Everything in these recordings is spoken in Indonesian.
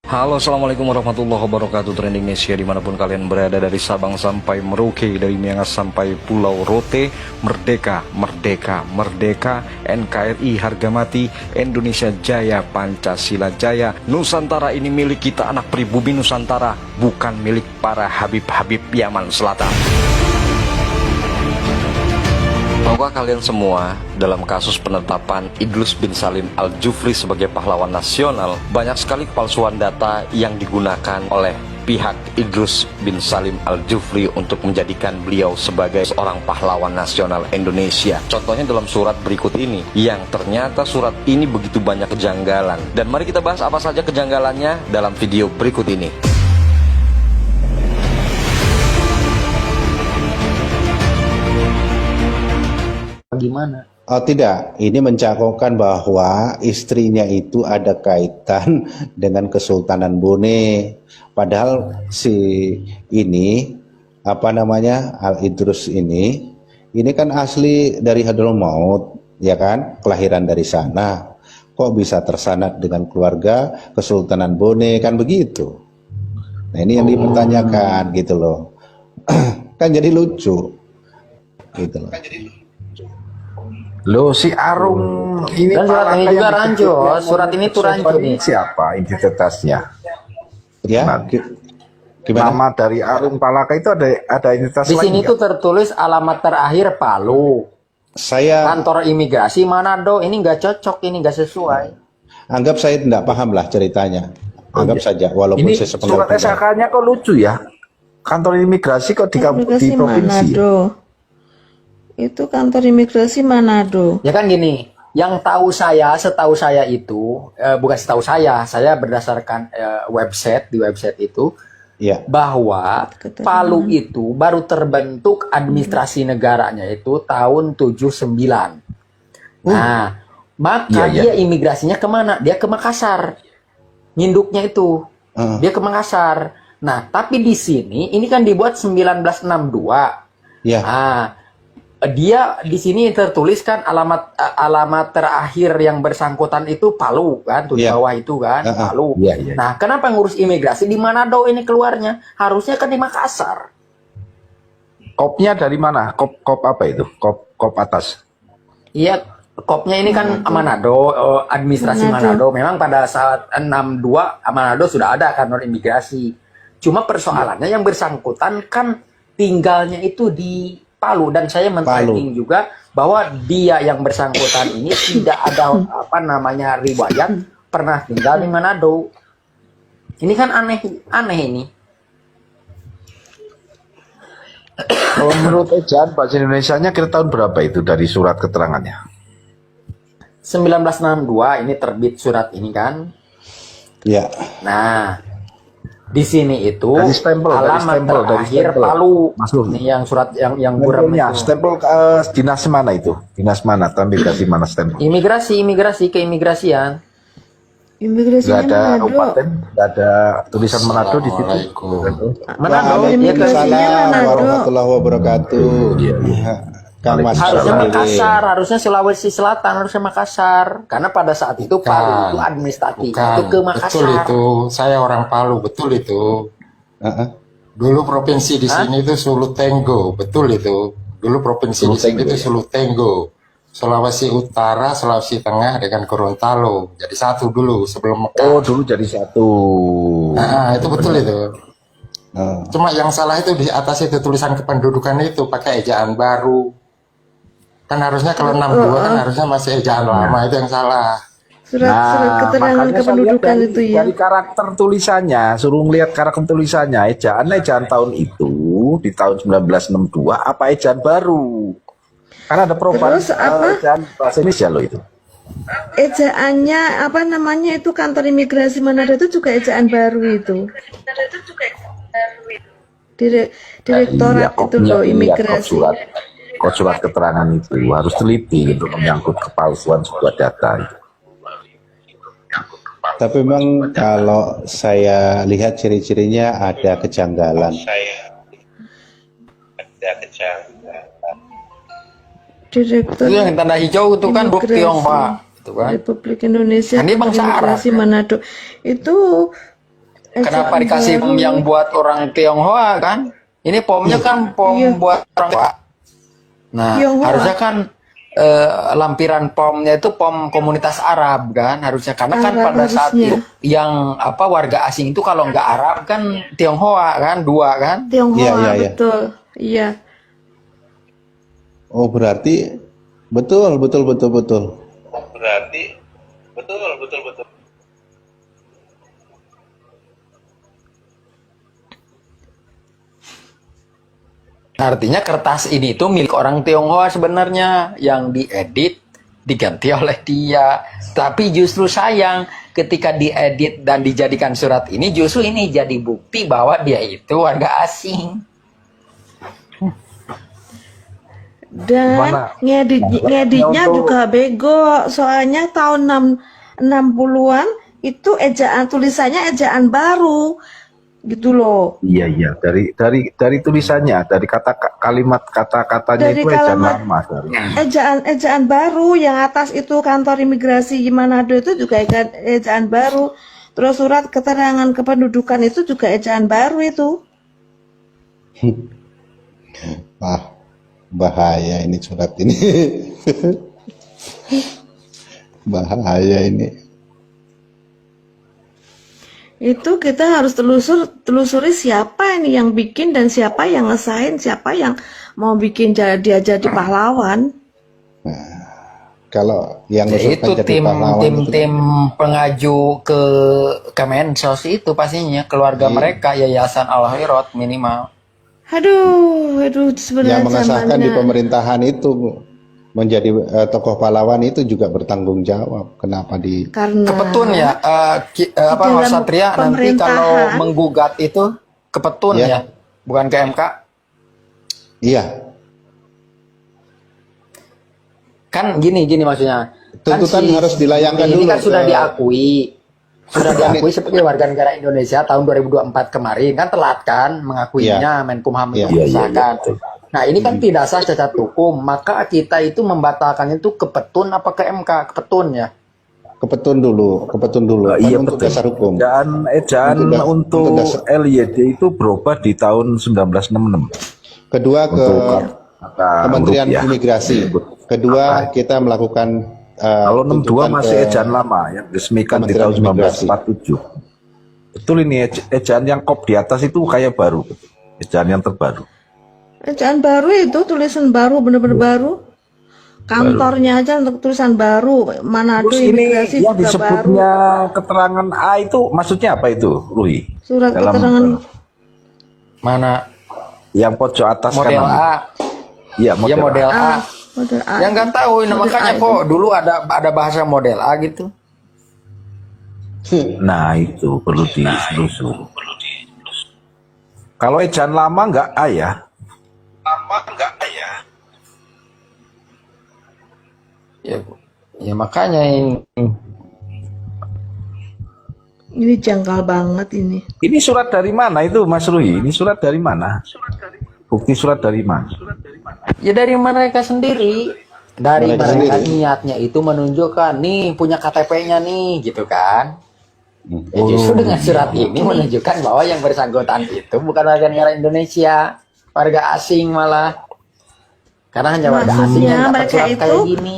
Halo, assalamualaikum warahmatullahi wabarakatuh. Trending Indonesia dimanapun kalian berada, dari Sabang sampai Merauke, dari Miangas sampai Pulau Rote. Merdeka, merdeka, merdeka. NKRI harga mati, Indonesia jaya, Pancasila jaya. Nusantara ini milik kita, anak pribumi Nusantara, bukan milik para Habib-Habib Yaman Selatan. Tahukah kalian semua, dalam kasus penetapan Idrus bin Salim Al-Jufri sebagai pahlawan nasional, banyak sekali kepalsuan data yang digunakan oleh pihak Idrus bin Salim Al-Jufri untuk menjadikan beliau sebagai seorang pahlawan nasional Indonesia. Contohnya dalam surat berikut ini, yang ternyata surat ini begitu banyak kejanggalan. Dan mari kita bahas apa saja kejanggalannya dalam video berikut ini. Gimana? Oh tidak, ini mencakupan bahwa istrinya itu ada kaitan dengan Kesultanan Brunei. Padahal si ini, apa namanya, Al-Idrus ini kan asli dari Hadramaut, ya kan, kelahiran dari sana. Kok bisa tersanad dengan keluarga Kesultanan Brunei, kan begitu. Nah ini yang dipertanyakan gitu loh. Kan jadi lucu gitu loh. Loh, si Arum ini dan surat ini juga rancu. Surat ini tuh rancu nih. Siapa identitasnya? Ya, gimana? Nama dari Arum Palaka itu ada identitas Di lain sini nggak? tuh tertulis alamat terakhir Palu. Saya Kantor imigrasi Manado. Ini nggak cocok, ini nggak sesuai. anggap saya tidak paham lah ceritanya. Anggap saja, walaupun Ini saya surat sepenggal pribadi. SK-nya kok lucu ya? Kantor imigrasi kok di Imigrasi provinsi? Manado. Itu kantor imigrasi Manado. Ya kan gini, yang tahu saya, setahu saya itu, bukan setahu saya berdasarkan di website itu, Ya, bahwa Palu itu baru terbentuk administrasi negaranya itu tahun 79. Nah, maka Iya, dia imigrasinya kemana? Dia ke Makassar. Nginduknya itu. Dia ke Makassar. Nah, tapi di sini, ini kan dibuat 1962. ya. Nah, dia di sini tertulis kan alamat terakhir yang bersangkutan itu Palu kan, tuh di Iya. bawah itu kan, Palu. Iya, iya. Nah, kenapa ngurus imigrasi di Manado ini keluarnya? Harusnya kan di Makassar. Kopnya dari mana? Kop apa itu? Kop atas. Iya, kopnya ini kan Manado, administrasi Manado. Memang pada saat 62 Manado sudah ada kantor imigrasi. Cuma persoalannya yang bersangkutan kan tinggalnya itu di Palu, dan saya men-tracking juga bahwa dia yang bersangkutan ini tidak ada apa namanya riwayat pernah tinggal di Manado. Ini kan aneh ini. Kalau menurut ejaan bahasa Indonesianya kira tahun berapa itu dari surat keterangannya? 1962 ini terbit surat ini kan. Ya, Nah, di sini itu Dari stempel, alamat terakhir Palu. Mas Nur. Ini yang surat yang buram Stempelnya, itu. stempel dinas mana itu? Dinas mana? Transmigrasi mana stempel? Imigrasi keimigrasian. Imigrasinya Gak ada Manado. kabupaten, gak ada tulisan Manado di situ. Manado. imigrasinya Waalaikumsalam Manado. warahmatullahi wabarakatuh. Kang Mas Harusnya Fadli. Makassar, harusnya Sulawesi Selatan, harusnya Makassar. Karena pada saat itu Palu itu administratifnya itu ke Makassar. Betul itu, saya orang Palu, betul itu. Heeh. Dulu provinsi di sini itu Sulutenggo, betul itu. Dulu provinsi di sini itu Sulutenggo. Sulawesi Utara, Sulawesi Tengah dengan Gorontalo. Jadi satu dulu sebelum Mekah. Oh, dulu jadi satu. Nah, itu betul itu. Oh. Cuma yang salah itu di atas itu tulisan kependudukan itu pakai ejaan baru. Kan harusnya kalau 62 kan harusnya masih ejaan lama, itu yang salah. Surat keterangan makanya saya lihat kependudukan itu ya. dari karakter tulisannya, suruh lihat karakter tulisannya, ejaan tahun itu di tahun 1962 apa ejaan baru? Karena ada perubahan Terus apa? ejaan bahasa Indonesia loh itu. Ejaannya apa namanya itu kantor imigrasi Manado itu juga ejaan baru itu. Direktorat Iya, itu loh imigrasi. Kod surat keterangan itu harus teliti untuk menyangkut kepalsuan sebuah data itu. Tapi memang kalau saya lihat ciri-cirinya ada kejanggalan. Direktur Itu yang tanda hijau itu kan buk Imigrasi Tionghoa. Itu kan. Republik Indonesia Kan dia bangsa Arab, imigrasi kan? Manado itu Kenapa ejaan dikasih baru. pom yang buat orang Tionghoa kan? Ini pomnya kan pom Iya. buat orang Tionghoa. Nah, Tionghoa. harusnya kan lampiran pomnya itu pom komunitas Arab kan harusnya, karena kan Arab pada saat harusnya. itu yang warga asing itu kalau nggak Arab kan Tionghoa kan, dua kan. Tionghoa, Iya, iya, iya. betul. Iya. Oh, berarti betul. Artinya kertas ini tuh milik orang Tionghoa sebenarnya, yang diedit diganti oleh dia. Tapi justru sayang ketika diedit dan dijadikan surat ini, justru ini jadi bukti bahwa dia itu warga asing. Dan Mana? ngeditnya Untuk- juga bego. Soalnya tahun 60-an itu tulisannya ejaan baru. Gitu loh. Iya, dari tulisannya, dari kalimat kata-katanya Dari itu ejaan kalimat- lama. Dari. Ejaan baru yang atas itu kantor imigrasi Manado itu juga ejaan baru. Terus surat keterangan kependudukan itu juga ejaan baru itu. Ah, bahaya ini surat ini. Bahaya ini. Itu kita harus telusuri siapa ini yang bikin dan siapa yang ngesain, siapa yang mau bikin dia jadi pahlawan. Kalau yang Ya, usulkan itu jadi pahlawan itu tim pengaju ke Kemensos itu pastinya keluarga Iya. mereka, Yayasan Al Khairat minimal. Aduh, sebenarnya yang mengesahkan di zamannya. pemerintahan itu menjadi tokoh pahlawan itu juga bertanggung jawab. Kenapa di Karena Kepetun ya, Mas dalam Satria nanti pemerintahan. kalau menggugat itu Kepetun Ya. ya, bukan ke MK. Iya, Kan gini maksudnya. tuntutan Kan harus dilayangkan ini dulu kan sudah ke- sudah diakui sebagai warga negara Indonesia tahun 2024 kemarin, kan telat kan mengakuinya, Menkumham itu Iya. mengesahkan. Nah ini kan tidak sah cacat hukum, maka kita itu membatalkan itu ke Petun apa ke MK? Ke Petun ya. Kepetun dulu, kan Iya, untuk betul. dasar hukum. Ejaan Untuk untuk dasar- LYD itu berubah di tahun 1966. Kedua ke Untuk kata Kementerian huruf ya. Imigrasi. Kedua kita melakukan Kalau 62 tuntutan masih ke ejaan lama yang diresmikan di Kementerian tahun Imigrasi. 1947. Betul ini ejaan yang kop di atas itu kayak baru. Ejaan yang terbaru. ejaan baru itu tulisan baru, bener-bener baru. Kantornya aja untuk tulisan baru. Manado Terus ini imigrasi yang juga baru. disebutnya keterangan A itu maksudnya apa itu, Rui? Surat Dalam- keterangan Mana Yang pojok atas model kanan. A? Iya, Ya model A. model A. Yang nggak tahu, Model makanya A kok dulu ada bahasa model A gitu. Nah, itu perlu ditelusuri. Kalau ejaan lama nggak A ya? Ya makanya ini. Ini janggal banget ini. Ini surat dari mana itu, Mas Rui? Ini surat dari mana? Bukti surat dari mana? Ya dari mereka sendiri. Dari Mereka mereka sendiri. niatnya itu menunjukkan nih punya KTP-nya nih gitu kan. Ya justru dengan surat ini menunjukkan bahwa yang bersangkutan itu bukan warga negara Indonesia, warga asing malah. Karena hanya warga asing Maksudnya yang dapat surat kayak gini.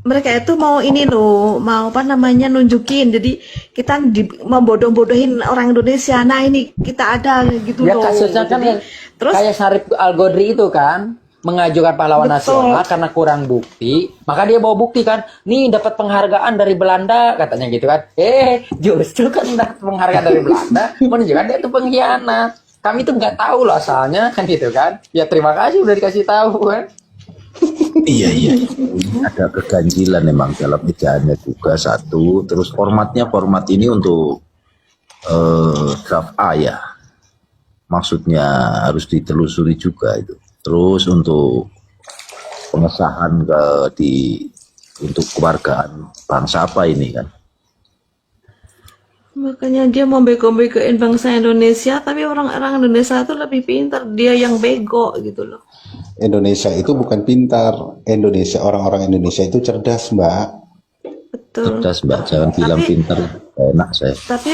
mereka itu mau ini loh, mau apa namanya nunjukin. Jadi kita membodoh-bodohin orang Indonesia. Nah ini kita ada gitu Ya loh. kasusnya kan Jadi, yang terus kayak Syarif Al-Godri itu kan mengajukan pahlawan Betul. nasional karena kurang bukti, maka dia bawa bukti kan, nih dapat penghargaan dari Belanda katanya gitu kan. Justru kan dapat penghargaan dari Belanda menunjukkan dia itu pengkhianat. Kami tuh nggak tahu loh asalnya kan gitu kan. Ya terima kasih udah dikasih tahu kan. Iya. Ini ada keganjilan memang dalam ejaannya juga satu. Terus format ini untuk draft A ya. Maksudnya harus ditelusuri juga itu. Terus untuk pengesahan untuk kewargaan bangsa apa ini kan? makanya dia mau bego-begoin bangsa Indonesia, tapi orang-orang Indonesia itu lebih pintar, dia yang bego gitu loh. Indonesia itu bukan pintar. Orang-orang Indonesia itu cerdas, Mbak. Betul. Cerdas Mbak, jangan bilang Tapi- pintar, enak saya. Tapi